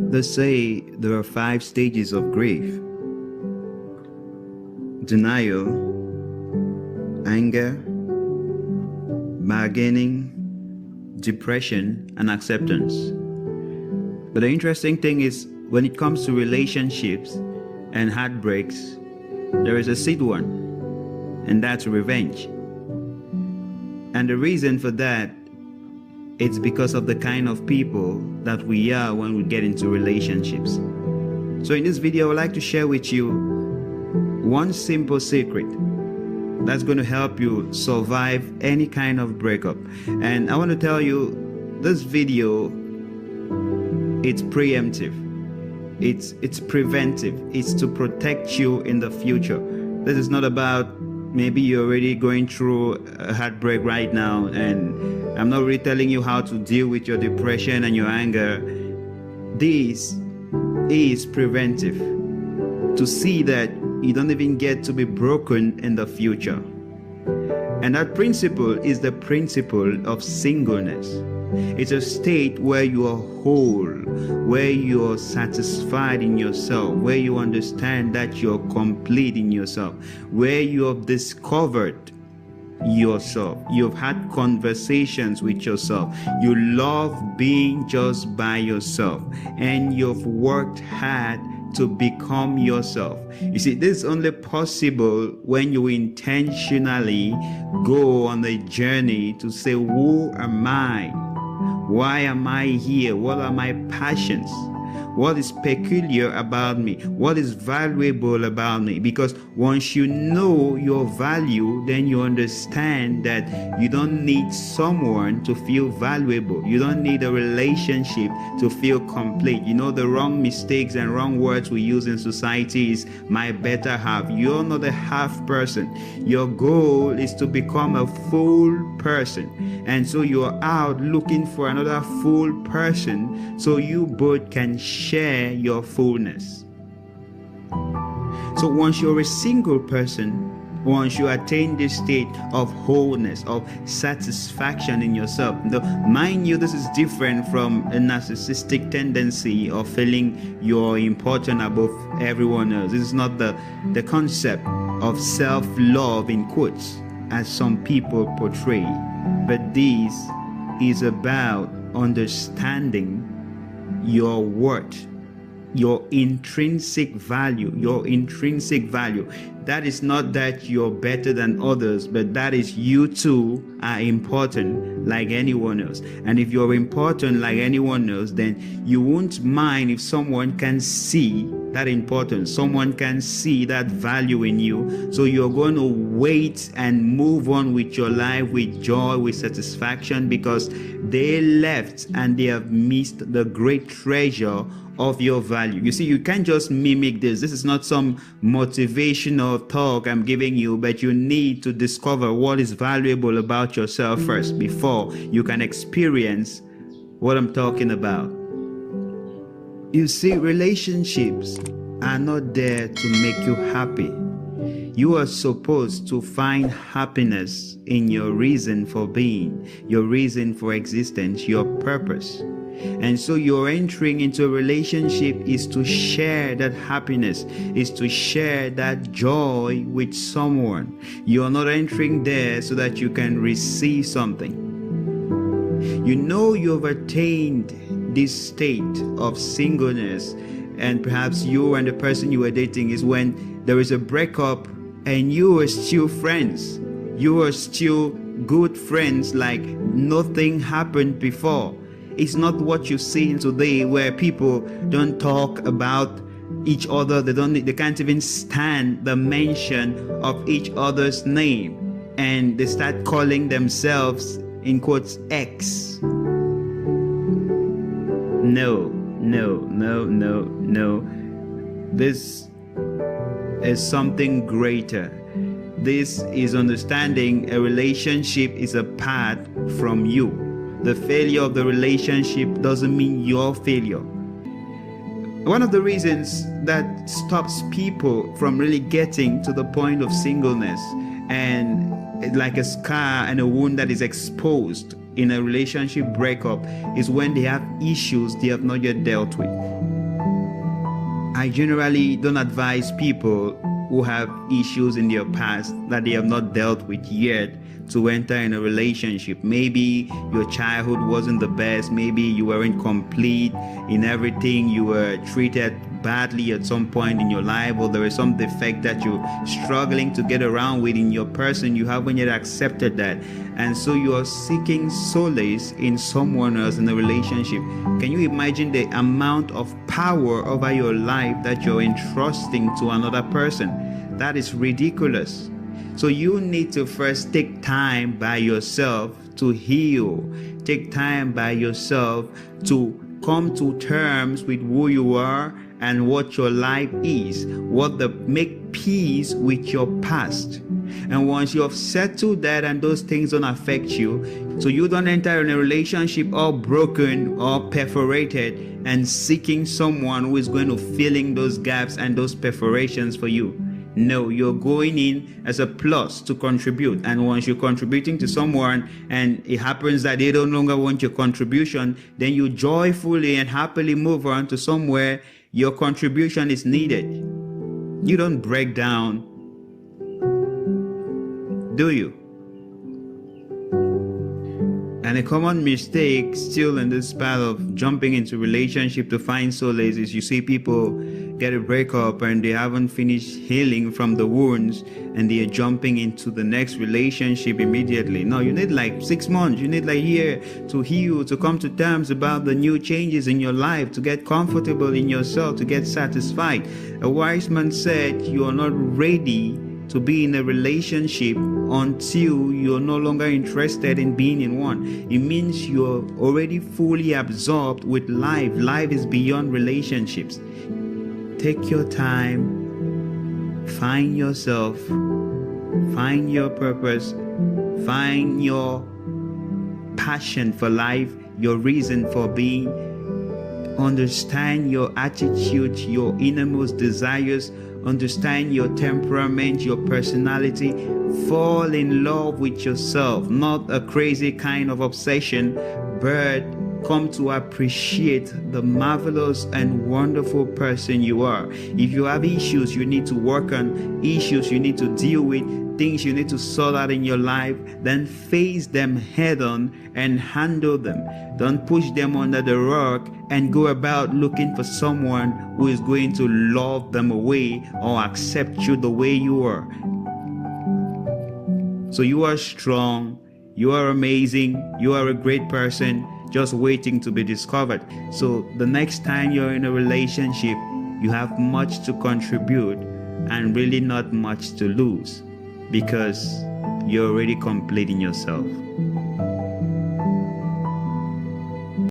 They say there are 5 stages of grief: denial, anger, bargaining, depression, and acceptance. But the interesting thing is, when it comes to relationships and heartbreaks, there is a seed one, and that's revenge. And the reason for that, it's because of the kind of people that we are when we get into relationships. So in this video, I would like to share with you one simple secret that's going to help you survive any kind of breakup. And I want to tell you, this video, it's preemptive. It's preventive. It's to protect you in the future. This is not about maybe you're already going through a heartbreak right now, and I'm not really telling you how to deal with your depression and your anger. This is preventive, to see that you don't even get to be broken in the future. And that principle is the principle of singleness. It's a state where you are whole, where you are satisfied in yourself, where you understand that you're complete in yourself, where you have discovered yourself. You've had conversations with yourself. You love being just by yourself, and you've worked hard to become yourself. You see, this is only possible when you intentionally go on a journey to say, who am I? Why am I here? What are my passions? What is peculiar about me? What is valuable about me? Because once you know your value, then you understand that you don't need someone to feel valuable. You don't need a relationship to feel complete. You know, the wrong mistakes and wrong words we use in society is my better half. You're not a half person. Your goal is to become a full person. And so you're out looking for another full person so you both can share your fullness. So once you're a single person, once you attain this state of wholeness, of satisfaction in yourself, though, mind you, this is different from a narcissistic tendency of feeling you're important above everyone else. This is not the concept of self-love in quotes, as some people portray, but this is about understanding your worth, your intrinsic value. That is not that you're better than others, but that is you too are important like anyone else. And if you're important like anyone else, then you won't mind if someone can see that importance, someone can see that value in you. So you're going to wait and move on with your life with joy, with satisfaction, because they left and they have missed the great treasure of your value. You see, you can't just mimic this. This is not some motivational talk I'm giving you, but you need to discover what is valuable about yourself first before you can experience what I'm talking about. You see, relationships are not there to make you happy. You are supposed to find happiness in your reason for being, your reason for existence, your purpose. And so your entering into a relationship is to share that happiness, is to share that joy with someone. You're not entering there so that you can receive something. You know you've attained this state of singleness, and perhaps you and the person you were dating is when there is a breakup and you are still friends. You are still good friends like nothing happened before. It's not what you've seen today, where people don't talk about each other. They can't even stand the mention of each other's name, and they start calling themselves in quotes ex. No. This is something greater. This is understanding a relationship is apart from you. The failure of the relationship doesn't mean your failure. One of the reasons that stops people from really getting to the point of singleness, and like a scar and a wound that is exposed in a relationship breakup, is when they have issues they have not yet dealt with. I generally don't advise people who have issues in their past that they have not dealt with yet to enter in a relationship. Maybe your childhood wasn't the best. Maybe you weren't complete in everything. You were treated badly at some point in your life, or there is some defect that you're struggling to get around with in your person. You haven't yet accepted that, and so you are seeking solace in someone else in a relationship. Can you imagine the amount of power over your life that you're entrusting to another person? That is ridiculous. So you need to first take time by yourself to heal. Take time by yourself to come to terms with who you are and what your life is. Make peace with your past. And once you have settled that and those things don't affect you, so you don't enter in a relationship all broken or perforated and seeking someone who is going to fill in those gaps and those perforations for you. No, you're going in as a plus to contribute. And once you're contributing to someone and it happens that they no longer want your contribution, then you joyfully and happily move on to somewhere your contribution is needed. You don't break down, do you? And a common mistake still in this path of jumping into relationship to find solace is you see people get a breakup and they haven't finished healing from the wounds and they are jumping into the next relationship immediately. No, you need like 6 months, you need like a year to heal, to come to terms about the new changes in your life, to get comfortable in yourself, to get satisfied. A wise man said you are not ready to be in a relationship until you're no longer interested in being in one. It means you're already fully absorbed with life. Life is beyond relationships. Take your time, find yourself, find your purpose, find your passion for life, your reason for being. Understand your attitude, your innermost desires. Understand your temperament, your personality. Fall in love with yourself, not a crazy kind of obsession, but come to appreciate the marvelous and wonderful person you are. If you have issues you need to work on, issues you need to deal with, things you need to sort out in your life, then face them head on and handle them. Don't push them under the rug and go about looking for someone who is going to love them away or accept you the way you are. So you are strong, you are amazing, you are a great person, just waiting to be discovered. So the next time you're in a relationship, you have much to contribute and really not much to lose, because you're already complete in yourself.